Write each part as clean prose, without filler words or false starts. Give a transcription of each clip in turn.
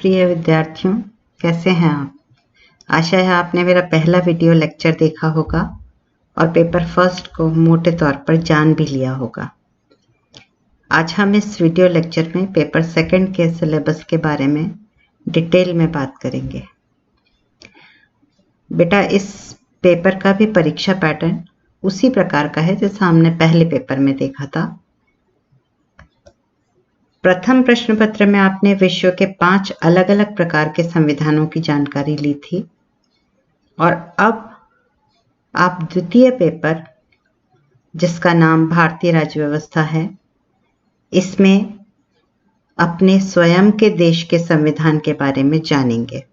प्रिय विद्यार्थियों, कैसे हैं आप? आशा है आपने मेरा पहला वीडियो लेक्चर देखा होगा और पेपर फर्स्ट को मोटे तौर पर जान भी लिया होगा। आज हम इस वीडियो लेक्चर में पेपर सेकंड के सिलेबस के बारे में डिटेल में बात करेंगे। बेटा, इस पेपर का भी परीक्षा पैटर्न उसी प्रकार का है जैसा हमने पहले पेपर में देखा था। प्रथम प्रश्न पत्र में आपने विश्व के 5 अलग अलग प्रकार के संविधानों की जानकारी ली थी और अब आप द्वितीय पेपर, जिसका नाम भारतीय राज्य व्यवस्था है, इसमें अपने स्वयं के देश के संविधान के बारे में जानेंगे।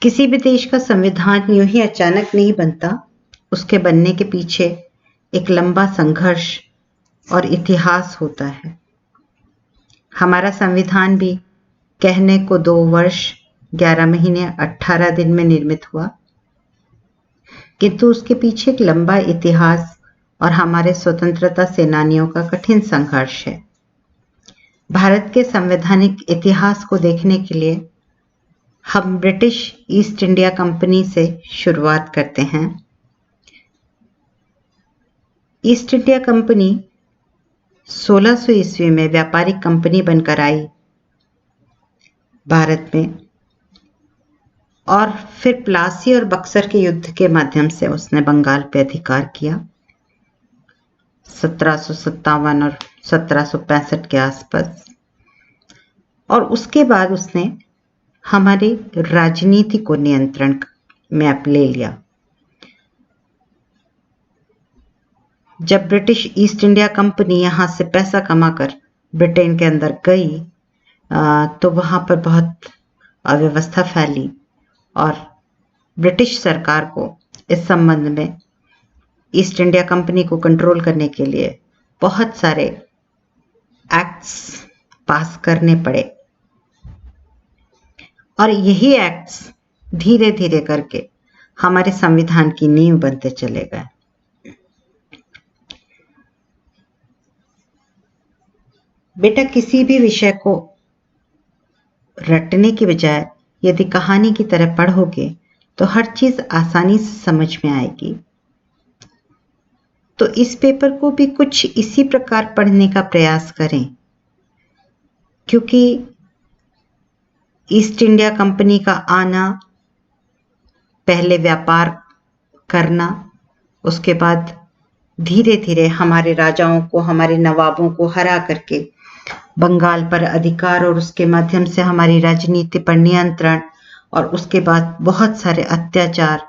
किसी भी देश का संविधान यूं ही अचानक नहीं बनता। उसके बनने के पीछे एक लंबा संघर्ष और इतिहास होता है। हमारा संविधान भी कहने को 2 वर्ष 11 महीने 18 दिन में निर्मित हुआ, किंतु उसके पीछे एक लंबा इतिहास और हमारे स्वतंत्रता सेनानियों का कठिन संघर्ष है। भारत के संवैधानिक इतिहास को देखने के लिए हम ब्रिटिश ईस्ट इंडिया कंपनी से शुरुआत करते हैं। ईस्ट इंडिया कंपनी 1600 ईस्वी में व्यापारिक कंपनी बनकर आई भारत में और फिर प्लासी और बक्सर के युद्ध के माध्यम से उसने बंगाल पे अधिकार किया 1757 और 1765 के आसपास। और उसके बाद उसने हमारी राजनीति को नियंत्रण में अब ले लिया। जब ब्रिटिश ईस्ट इंडिया कंपनी यहाँ से पैसा कमाकर ब्रिटेन के अंदर गई तो वहाँ पर बहुत अव्यवस्था फैली और ब्रिटिश सरकार को इस संबंध में ईस्ट इंडिया कंपनी को कंट्रोल करने के लिए बहुत सारे एक्ट्स पास करने पड़े और यही एक्ट्स धीरे धीरे करके हमारे संविधान की नींव बनते चले गए। बेटा, किसी भी विषय को रटने की बजाय यदि कहानी की तरह पढ़ोगे तो हर चीज आसानी से समझ में आएगी। तो इस पेपर को भी कुछ इसी प्रकार पढ़ने का प्रयास करें, क्योंकि ईस्ट इंडिया कंपनी का आना, पहले व्यापार करना, उसके बाद धीरे धीरे हमारे राजाओं को, हमारे नवाबों को हरा करके बंगाल पर अधिकार और उसके माध्यम से हमारी राजनीति पर नियंत्रण और उसके बाद बहुत सारे अत्याचार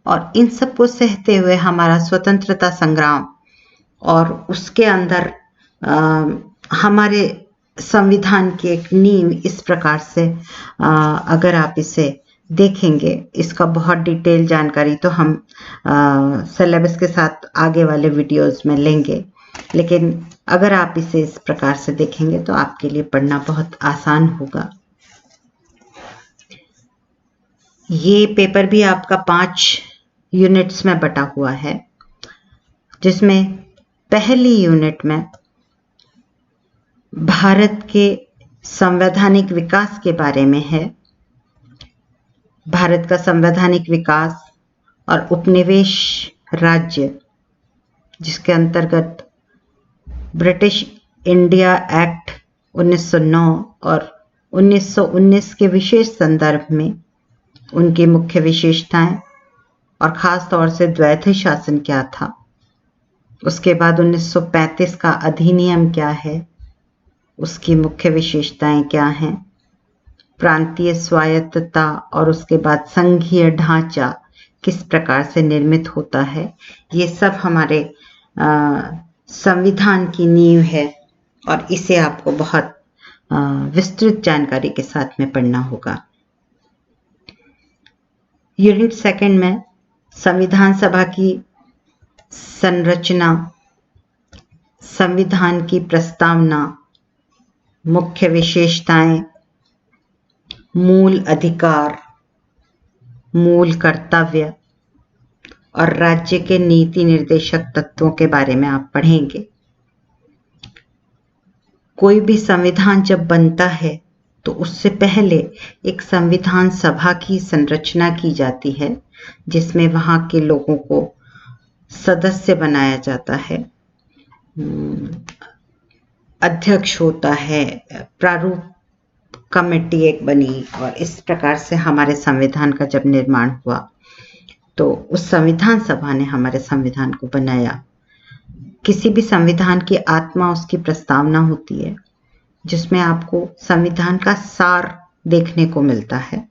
और इन सब को सहते हुए हमारा स्वतंत्रता संग्राम और उसके अंदर हमारे संविधान की एक नींव इस प्रकार से अगर आप इसे देखेंगे, इसका बहुत डिटेल जानकारी तो हम सिलेबस के साथ आगे वाले वीडियोस में लेंगे, लेकिन अगर आप इसे इस प्रकार से देखेंगे तो आपके लिए पढ़ना बहुत आसान होगा। ये पेपर भी आपका 5 यूनिट्स में बटा हुआ है, जिसमें पहली यूनिट में भारत के संवैधानिक विकास के बारे में है। भारत का संवैधानिक विकास और उपनिवेश राज्य, जिसके अंतर्गत ब्रिटिश इंडिया एक्ट 1909 और 1919 के विशेष संदर्भ में उनकी मुख्य विशेषताएं और खास तौर से द्वैध शासन क्या था, उसके बाद 1935 का अधिनियम क्या है, उसकी मुख्य विशेषताएं क्या हैं, प्रांतीय स्वायत्तता और उसके बाद संघीय ढांचा किस प्रकार से निर्मित होता है, ये सब हमारे संविधान की नींव है और इसे आपको बहुत विस्तृत जानकारी के साथ में पढ़ना होगा। यूनिट सेकंड में संविधान सभा की संरचना, संविधान की प्रस्तावना, मुख्य विशेषताएं, मूल अधिकार, मूल कर्तव्य और राज्य के नीति निर्देशक तत्वों के बारे में आप पढ़ेंगे। कोई भी संविधान जब बनता है तो उससे पहले एक संविधान सभा की संरचना की जाती है, जिसमें वहाँ के लोगों को सदस्य बनाया जाता है, अध्यक्ष होता है, प्रारूप कमेटी एक बनी, और इस प्रकार से हमारे संविधान का जब निर्माण हुआ तो उस संविधान सभा ने हमारे संविधान को बनाया। किसी भी संविधान की आत्मा उसकी प्रस्तावना होती है, जिसमें आपको संविधान का सार देखने को मिलता है।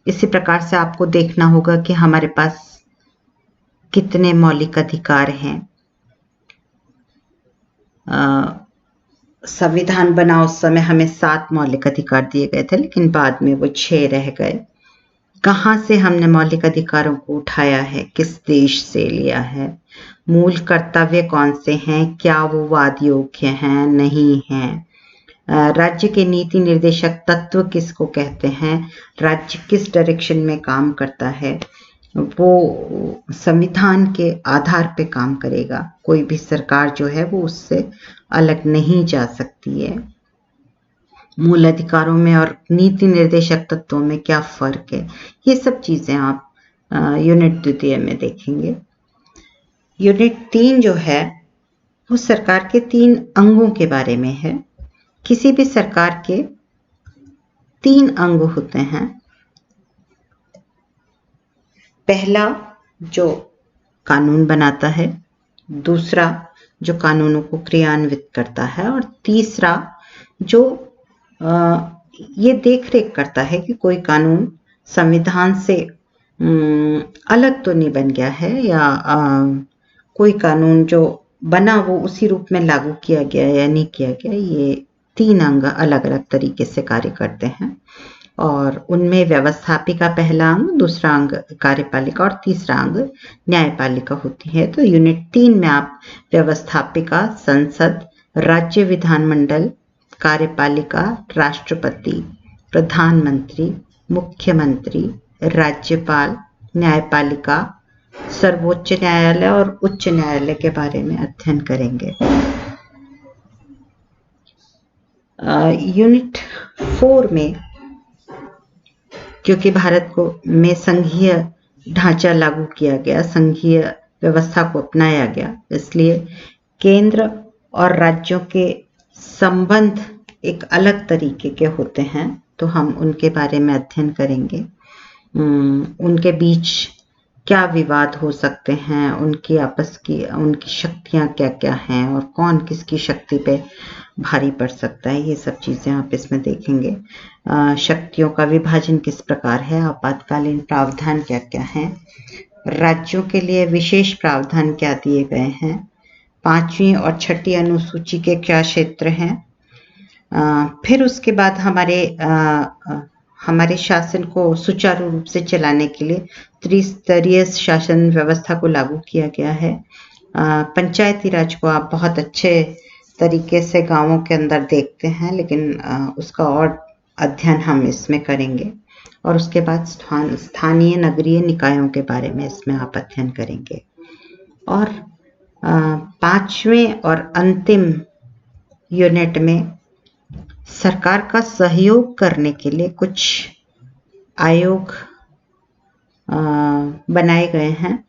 इसी प्रकार से आपको देखना होगा कि हमारे पास कितने मौलिक अधिकार हैं। संविधान बना उस समय हमें 7 मौलिक अधिकार दिए गए थे, लेकिन बाद में वो 6 रह गए। कहाँ से हमने मौलिक अधिकारों को उठाया है, किस देश से लिया है, मूल कर्तव्य कौन से हैं, क्या वो वाद योग्य हैं, नहीं हैं, राज्य के नीति निर्देशक तत्व किसको कहते हैं, राज्य किस डायरेक्शन में काम करता है, वो संविधान के आधार पे काम करेगा। कोई भी सरकार जो है वो उससे अलग नहीं जा सकती है। मूल अधिकारों में और नीति निर्देशक तत्वों में क्या फर्क है, ये सब चीजें आप यूनिट द्वितीय में देखेंगे। यूनिट 3 जो है वो सरकार के 3 अंगों के बारे में है। किसी भी सरकार के 3 अंग होते हैं। पहला जो कानून बनाता है, दूसरा जो कानूनों को क्रियान्वित करता है, और तीसरा जो ये देखरेख करता है कि कोई कानून संविधान से अलग तो नहीं बन गया है, या कोई कानून जो बना वो उसी रूप में लागू किया गया या नहीं किया गया। ये 3 अंग अलग अलग तरीके से कार्य करते हैं, और उनमें व्यवस्थापिका पहला अंग, दूसरा अंग कार्यपालिका और तीसरा अंग न्यायपालिका होती है। तो यूनिट 3 में आप व्यवस्थापिका, संसद, राज्य विधानमंडल, कार्यपालिका, राष्ट्रपति, प्रधानमंत्री, मुख्यमंत्री, राज्यपाल, न्यायपालिका, सर्वोच्च न्यायालय और उच्च न्यायालय के बारे में अध्ययन करेंगे। यूनिट 4 में, क्योंकि भारत को में संघीय ढांचा लागू किया गया, संघीय व्यवस्था को अपनाया गया, इसलिए केंद्र और राज्यों के संबंध एक अलग तरीके के होते हैं, तो हम उनके बारे में अध्ययन करेंगे। उनके बीच क्या विवाद हो सकते हैं, उनकी आपस की उनकी शक्तियां क्या क्या हैं, और कौन किसकी शक्ति पे भारी पड़ सकता है, ये सब चीजें आप इसमें देखेंगे। शक्तियों का विभाजन किस प्रकार है, आपातकालीन प्रावधान क्या क्या हैं, राज्यों के लिए विशेष प्रावधान क्या दिए गए हैं, 5वीं और 6ठी अनुसूची के क्या क्षेत्र हैं। फिर उसके बाद हमारे शासन को सुचारू रूप से चलाने के लिए त्रिस्तरीय शासन व्यवस्था को लागू किया गया है। पंचायती राज को आप बहुत अच्छे तरीके से गांवों के अंदर देखते हैं, लेकिन उसका और अध्ययन हम इसमें करेंगे। और उसके बाद स्थानीय नगरीय निकायों के बारे में इसमें आप अध्ययन करेंगे। और 5वें और अंतिम यूनिट में सरकार का सहयोग करने के लिए कुछ आयोग बनाए गए हैं,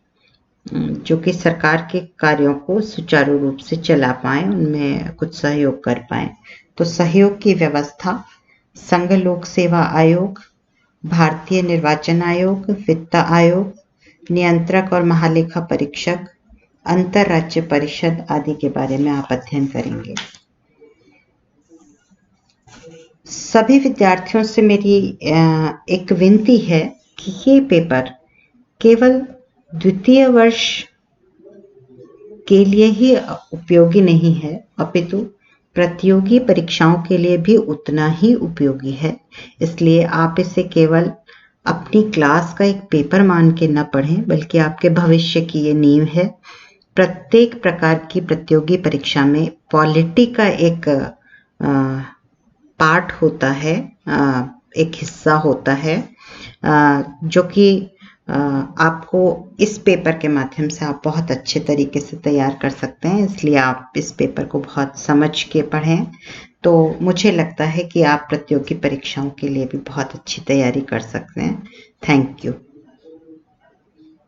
जो कि सरकार के कार्यों को सुचारू रूप से चला पाएं, उनमें कुछ सहयोग कर पाएं। तो सहयोग की व्यवस्था, संघ लोक सेवा आयोग, भारतीय निर्वाचन आयोग, वित्त आयोग, नियंत्रक और महालेखा परीक्षक, अंतरराज्य परिषद आदि के बारे में आप अध्ययन करेंगे। सभी विद्यार्थियों से मेरी एक विनती है कि ये पेपर केवल द्वितीय वर्ष के लिए ही उपयोगी नहीं है, अपितु प्रतियोगी परीक्षाओं के लिए भी उतना ही उपयोगी है। इसलिए आप इसे केवल अपनी क्लास का एक पेपर मान के न पढ़ें, बल्कि आपके भविष्य की ये नींव है। प्रत्येक प्रकार की प्रतियोगी परीक्षा में पॉलिटी का एक पार्ट होता है, एक हिस्सा होता है, जो कि आपको इस पेपर के माध्यम से आप बहुत अच्छे तरीके से तैयार कर सकते हैं, इसलिए आप इस पेपर को बहुत समझ के पढ़ें। तो मुझे लगता है कि आप प्रतियोगी परीक्षाओं के लिए भी बहुत अच्छी तैयारी कर सकते हैं। Thank you.